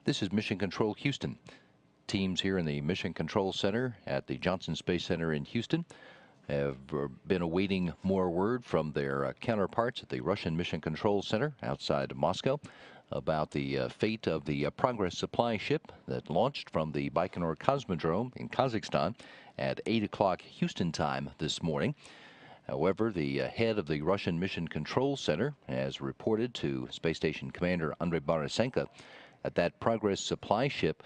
This is Mission Control Houston. Teams here in the Mission Control Center at the Johnson Space Center in Houston have been awaiting more word from their counterparts at the Russian Mission Control Center outside of Moscow about the fate of the Progress supply ship that launched from the Baikonur Cosmodrome in Kazakhstan at 8 o'clock Houston time this morning. However, the head of the Russian Mission Control Center has reported to Space Station Commander Andrei Borisenko that Progress supply ship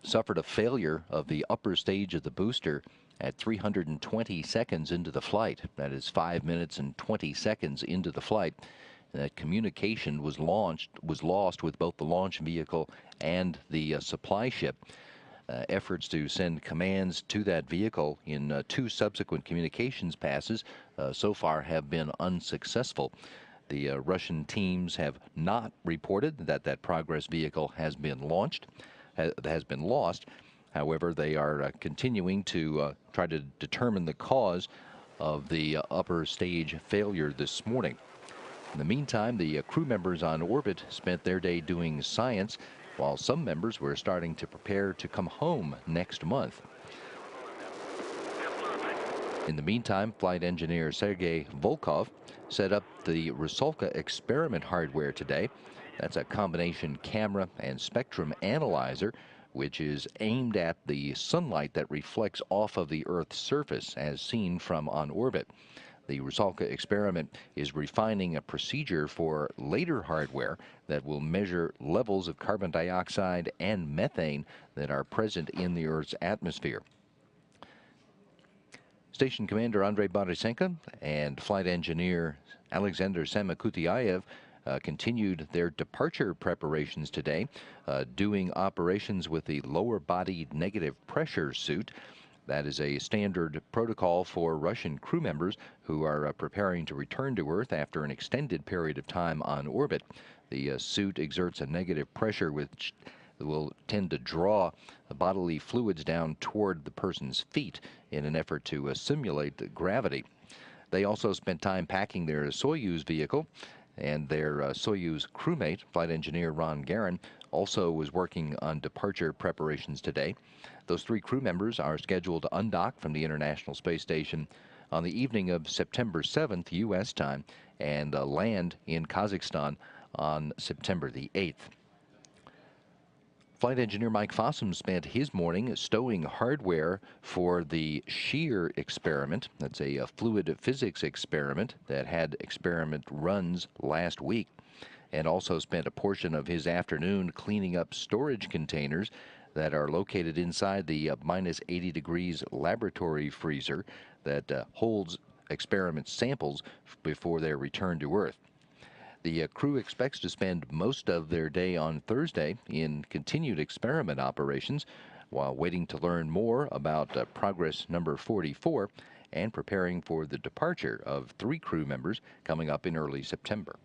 suffered a failure of the upper stage of the booster at 320 seconds into the flight. That is 5 minutes and 20 seconds into the flight. That communication was lost with both the launch vehicle and the supply ship. Efforts to send commands to that vehicle in two subsequent communications passes so far have been unsuccessful. The Russian teams have not reported that Progress vehicle has been lost. However, they are continuing to try to determine the cause of the upper stage failure this morning. In the meantime, the crew members on orbit spent their day doing science, while some members were starting to prepare to come home next month. In the meantime, flight engineer Sergei Volkov set up the Rusalka experiment hardware today. That's a combination camera and spectrum analyzer, which is aimed at the sunlight that reflects off of the Earth's surface as seen from on orbit. The Rusalka experiment is refining a procedure for later hardware that will measure levels of carbon dioxide and methane that are present in the Earth's atmosphere. Station Commander Andrei Borisenko and flight engineer Alexander Samakutyaev continued their departure preparations today, doing operations with the lower body negative pressure suit. That is a standard protocol for Russian crew members who are preparing to return to Earth after an extended period of time on orbit. The suit exerts a negative pressure which will tend to draw the bodily fluids down toward the person's feet in an effort to simulate gravity. They also spent time packing their Soyuz vehicle, and their Soyuz crewmate, flight engineer Ron Garin, also was working on departure preparations today. Those three crew members are scheduled to undock from the International Space Station on the evening of September 7th, U.S. time, and land in Kazakhstan on September the 8th. Flight engineer Mike Fossum spent his morning stowing hardware for the SHEAR experiment. That's a fluid physics experiment that had experiment runs last week, and also spent a portion of his afternoon cleaning up storage containers that are located inside the minus 80 degrees laboratory freezer that holds experiment samples before their return to Earth. The crew expects to spend most of their day on Thursday in continued experiment operations while waiting to learn more about Progress number 44 and preparing for the departure of three crew members coming up in early September.